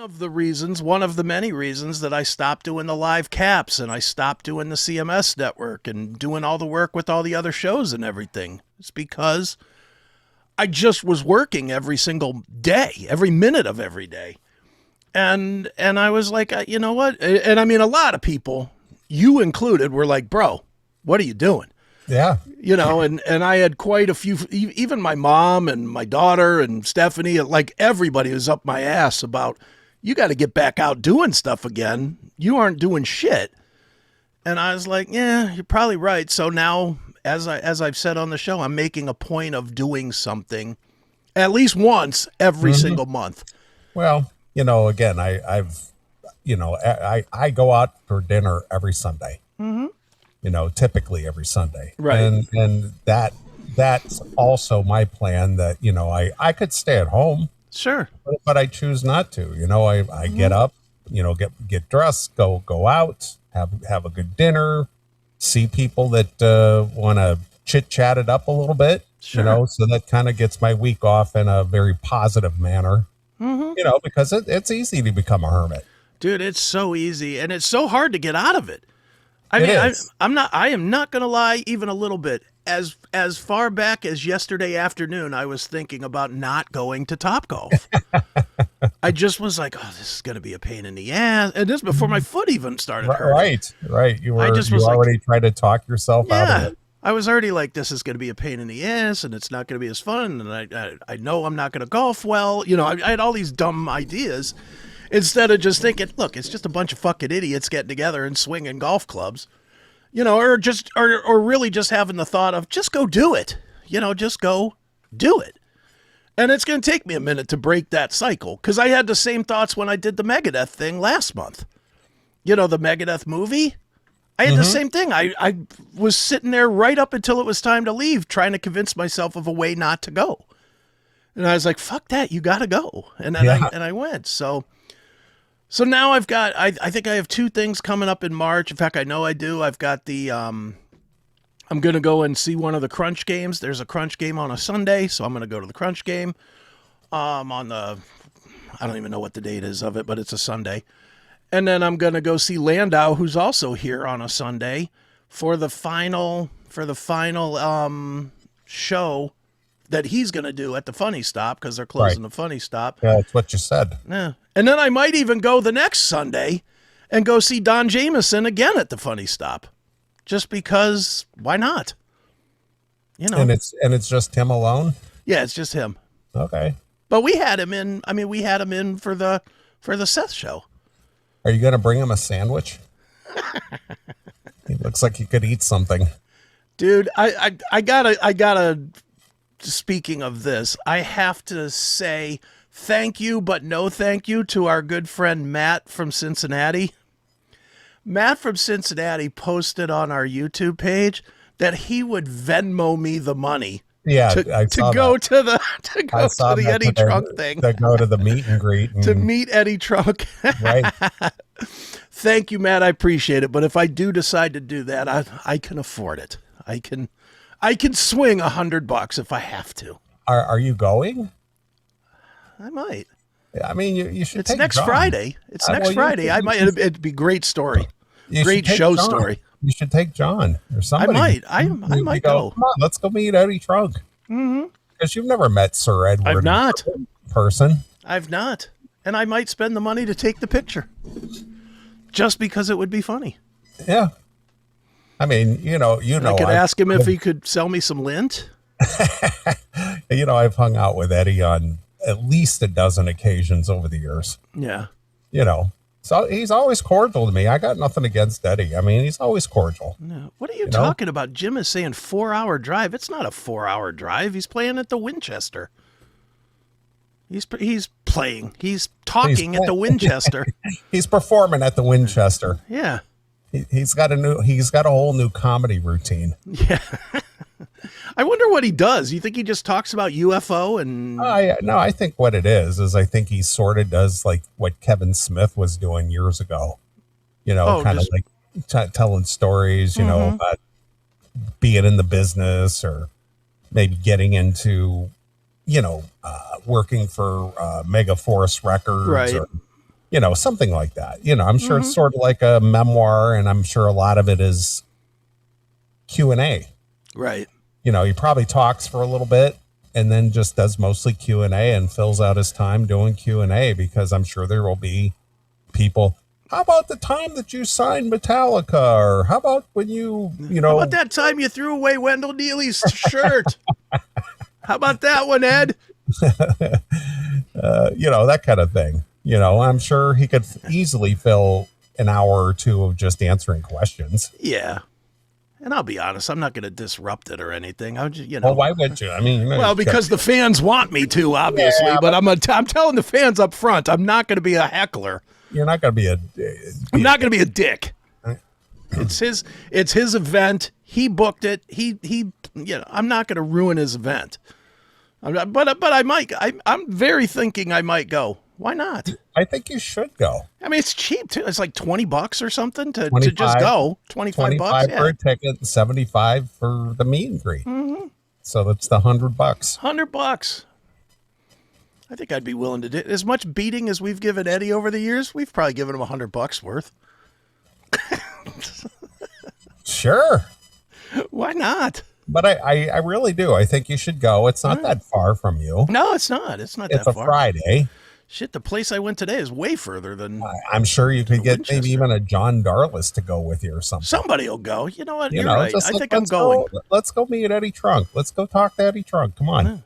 of the many reasons that I stopped doing the live caps and I stopped doing the CMS network and doing all the work with all the other shows and everything. It's because I just was working every single day, every minute of every day. And I was like, you know what? And I mean, a lot of people, you included, were like, bro, what are you doing? Yeah. And I had quite a few, even my mom and my daughter and Stephanie, like everybody was up my ass about, you got to get back out doing stuff again. You aren't doing shit. And I was like, yeah, you're probably right. So now, as I've said on the show, I'm making a point of doing something at least once every single month. Well, again, I've I go out for dinner every Sunday. Typically every Sunday. Right. And that's also my plan that, I could stay at home. Sure. But I choose not to. I get up, get dressed, go out, have a good dinner, see people that want to chit chat it up a little bit, Sure. so that kind of gets my week off in a very positive manner, because it's easy to become a hermit. Dude, it's so easy and it's so hard to get out of it. I mean, I am not going to lie even a little bit. As far back as yesterday afternoon, I was thinking about not going to Topgolf. I just was like, oh, this is going to be a pain in the ass. And this before my foot even started hurting. Right. You already tried to talk yourself out of it. I was already like, this is going to be a pain in the ass and it's not going to be as fun. And I know I'm not going to golf well. I had all these dumb ideas. Instead of just thinking, look, it's just a bunch of fucking idiots getting together and swinging golf clubs, or really just having the thought of just go do it, just go do it. And it's going to take me a minute to break that cycle because I had the same thoughts when I did the Megadeth thing last month. The Megadeth movie. I had the same thing. I was sitting there right up until it was time to leave, trying to convince myself of a way not to go. And I was like, fuck that, you got to go. And then I went. So now I've got, I think I have two things coming up in March. In fact, I know I do. I've got the, I'm going to go and see one of the Crunch games. There's a Crunch game on a Sunday, so I'm going to go to the Crunch game I don't even know what the date is of it, but it's a Sunday. And then I'm going to go see Landau, who's also here on a Sunday for the final show that he's going to do at the Funny Stop because they're closing the Funny Stop. Yeah, that's what you said. Yeah. And then I might even go the next Sunday and go see Don Jameson again at the Funny Stop. Just because, why not? And it's just him alone? Yeah, it's just him. Okay. But we had him in for the Seth show. Are you going to bring him a sandwich? He looks like he could eat something. Dude, I gotta, speaking of this, I have to say thank you, but no thank you to our good friend Matt from Cincinnati. Matt from Cincinnati posted on our YouTube page that he would Venmo me the money. Yeah, to go to the Eddie Trunk thing. To go to the meet and greet. To meet Eddie Trunk. Right. Thank you, Matt. I appreciate it. But if I do decide to do that, I can afford it. I can swing $100 if I have to. Are you going? I might. I mean, you should. It's next Friday. It's next Friday. I might. It'd be a great story. Great show story. You should take John or somebody. I might go. Come on, let's go meet Eddie Trunk. Because you've never met Sir Edward. I've not. In person. I've not. And I might spend the money to take the picture. Just because it would be funny. Yeah. I mean, I could ask him if he could sell me some lint. I've hung out with Eddie on at least a dozen occasions over the years. Yeah. So he's always cordial to me. I got nothing against Eddie. I mean, he's always cordial. No. What are you talking about? Jim is saying 4-hour drive. It's not a 4-hour drive. He's playing at the Winchester. He's playing. He's talking at the Winchester. He's performing at the Winchester. Yeah. He's got a whole new comedy routine. Yeah. I wonder what he does. You think he just talks about UFO and? No, I think what it is I think he sort of does like what Kevin Smith was doing years ago. Kind of like telling stories, about being in the business or maybe getting into, working for Mega Force Records. Right. something like that. I'm sure it's sort of like a memoir, and I'm sure a lot of it is Q&A. Right. He probably talks for a little bit and then just does mostly Q&A and fills out his time doing Q&A, because I'm sure there will be people. How about the time that you signed Metallica? Or how about when how about that time you threw away Wendell Neely's shirt? How about that one, Ed? That kind of thing. I'm sure he could easily fill an hour or two of just answering questions. Yeah. And I'll be honest, I'm not going to disrupt it or anything. I'm just, Well, why would you? I mean, well, because the fans want me to, obviously. Yeah, but I'm telling the fans up front, I'm not going to be a heckler. You're not going to be I'm not going to be a dick. It's his event. He booked it. I'm not going to ruin his event. But I might. I'm very thinking I might go. Why not? I think you should go. I mean, it's cheap too. It's like $20 or something to just go. $25 for a ticket, $75 for the meet and greet. Mm-hmm. So that's the $100. $100. I think I'd be willing to do as much beating as we've given Eddie over the years. We've probably given him $100 worth. Sure. Why not? But I really do. I think you should go. It's not that far from you. No, it's not. It's not that far. It's a Friday. Shit, the place I went today is way further than. I'm sure you could get maybe even a John Darlis to go with you or something. Somebody will go. You know what? You're right. I think I'm going. Let's go meet Eddie Trunk. Let's go talk to Eddie Trunk. Come on.